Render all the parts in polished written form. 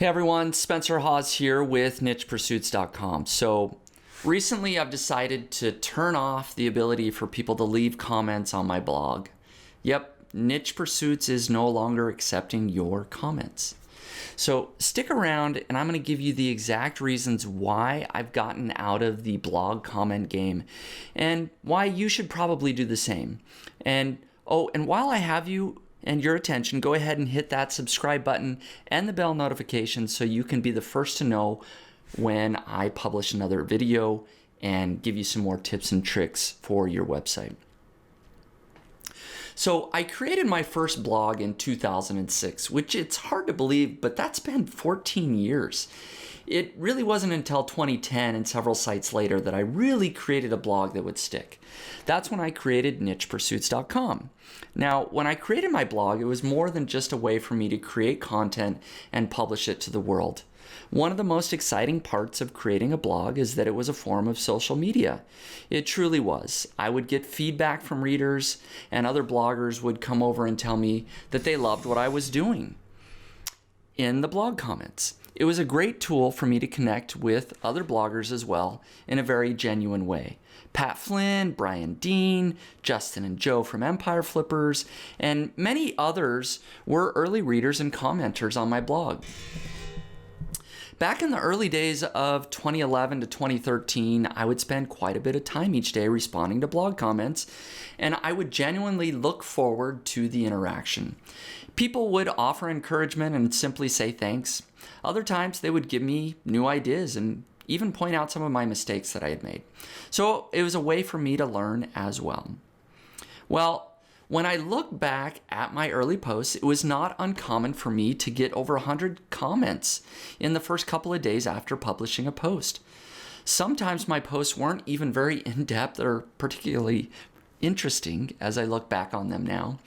Hey everyone, Spencer Hawes here with NichePursuits.com. So recently I've decided to turn off the ability for people to leave comments on my blog. Yep, Niche Pursuits is no longer accepting your comments. So stick around and I'm going to give you the exact reasons why I've gotten out of the blog comment game and why you should probably do the same. And while I have you and your attention, go ahead and hit that subscribe button and the bell notification so you can be the first to know when I publish another video and give you some more tips and tricks for your website. So I created my first blog in 2006, which it's hard to believe, but that's been 14 years. It really wasn't until 2010 and several sites later that I really created a blog that would stick. That's when I created NichePursuits.com. Now, when I created my blog, it was more than just a way for me to create content and publish it to the world. One of the most exciting parts of creating a blog is that it was a form of social media. It truly was. I would get feedback from readers, and other bloggers would come over and tell me that they loved what I was doing in the blog comments. It was a great tool for me to connect with other bloggers as well in a very genuine way. Pat Flynn, Brian Dean, Justin and Joe from Empire Flippers, and many others were early readers and commenters on my blog. Back in the early days of 2011 to 2013, I would spend quite a bit of time each day responding to blog comments, and I would genuinely look forward to the interaction. People would offer encouragement and simply say thanks. Other times they would give me new ideas and even point out some of my mistakes that I had made. So it was a way for me to learn as well. Well, when I look back at my early posts, it was not uncommon for me to get over 100 comments in the first couple of days after publishing a post. Sometimes my posts weren't even very in-depth or particularly interesting as I look back on them now.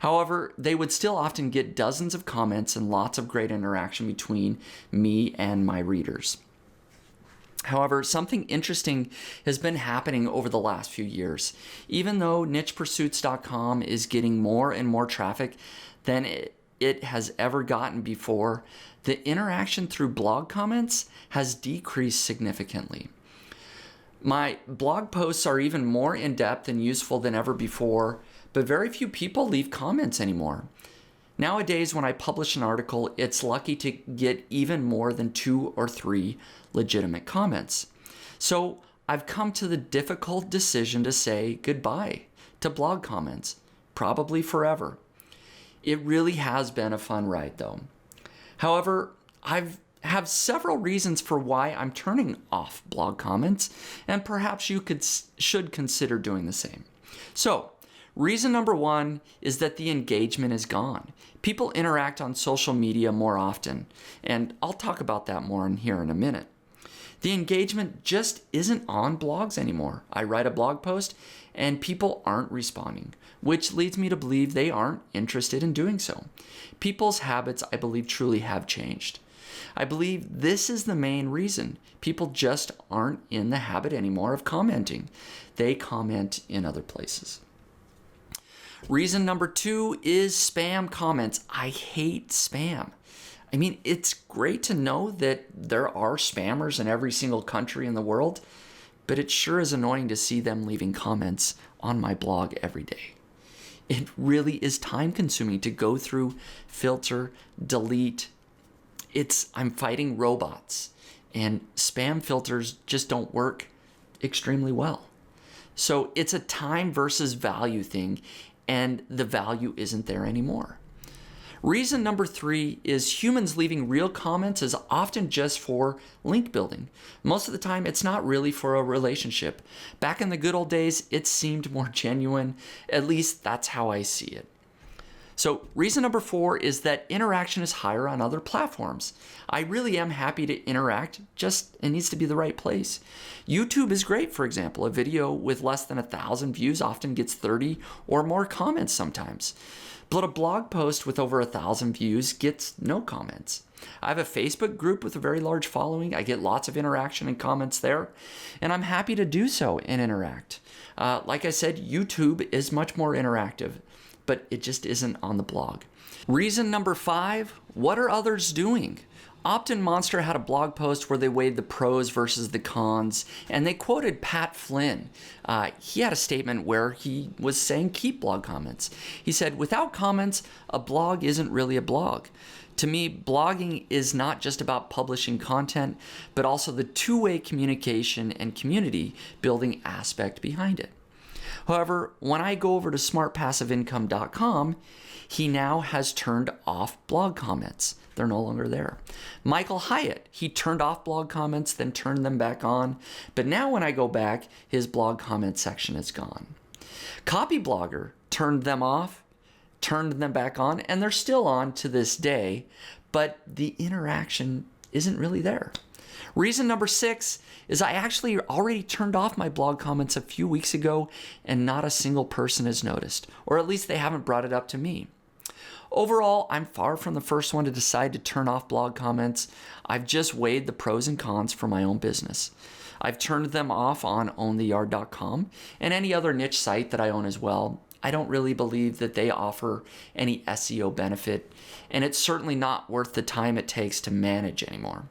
However, they would still often get dozens of comments and lots of great interaction between me and my readers. However, something interesting has been happening over the last few years. Even though NichePursuits.com is getting more and more traffic than it has ever gotten before, the interaction through blog comments has decreased significantly. My blog posts are even more in-depth and useful than ever before, but very few people leave comments anymore. Nowadays, when I publish an article, it's lucky to get even more than 2 or 3 legitimate comments. So I've come to the difficult decision to say goodbye to blog comments, probably forever. It really has been a fun ride though. However, I have several reasons for why I'm turning off blog comments, and perhaps you should consider doing the same. So, reason number 1 is that the engagement is gone. People interact on social media more often, and I'll talk about that more here in a minute. The engagement just isn't on blogs anymore. I write a blog post and people aren't responding, which leads me to believe they aren't interested in doing so. People's habits, I believe, truly have changed. I believe this is the main reason. People just aren't in the habit anymore of commenting. They comment in other places. Reason number 2 is spam comments. I hate spam. I mean, it's great to know that there are spammers in every single country in the world, but it sure is annoying to see them leaving comments on my blog every day. It really is time consuming to go through, filter, delete. I'm fighting robots, and spam filters just don't work extremely well. So it's a time versus value thing, and the value isn't there anymore. Reason number 3 is humans leaving real comments is often just for link building. Most of the time, it's not really for a relationship. Back in the good old days, it seemed more genuine. At least that's how I see it. So reason number 4 is that interaction is higher on other platforms. I really am happy to interact, just it needs to be the right place. YouTube is great, for example. A video with less than 1,000 views often gets 30 or more comments sometimes. But a blog post with over 1,000 views gets no comments. I have a Facebook group with a very large following. I get lots of interaction and comments there, and I'm happy to do so and interact. Like I said, YouTube is much more interactive, but it just isn't on the blog. Reason number 5, what are others doing? Opt and Monster had a blog post where they weighed the pros versus the cons, and they quoted Pat Flynn. He had a statement where he was saying keep blog comments. He said, without comments, a blog isn't really a blog. To me, blogging is not just about publishing content, but also the two-way communication and community building aspect behind it. However, when I go over to smartpassiveincome.com, he now has turned off blog comments. They're no longer there. Michael Hyatt, he turned off blog comments, then turned them back on. But now when I go back, his blog comment section is gone. Copyblogger turned them off, turned them back on, and they're still on to this day, but the interaction isn't really there. Reason number 6 is I actually already turned off my blog comments a few weeks ago, and not a single person has noticed, or at least they haven't brought it up to me. Overall, I'm far from the first one to decide to turn off blog comments. I've just weighed the pros and cons for my own business. I've turned them off on owntheyard.com and any other niche site that I own as well. I don't really believe that they offer any SEO benefit, and it's certainly not worth the time it takes to manage anymore.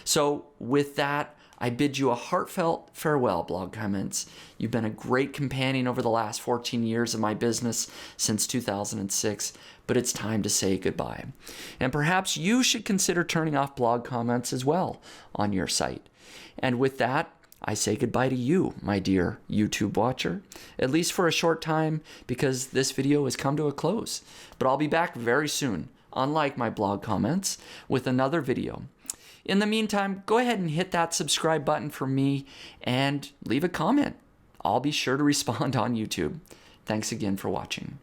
So with that, I bid you a heartfelt farewell, blog comments. You've been a great companion over the last 14 years of my business since 2006, but it's time to say goodbye. And perhaps you should consider turning off blog comments as well on your site. And with that, I say goodbye to you, my dear YouTube watcher, at least for a short time, because this video has come to a close. But I'll be back very soon, unlike my blog comments, with another video. In the meantime, go ahead and hit that subscribe button for me and leave a comment. I'll be sure to respond on YouTube. Thanks again for watching.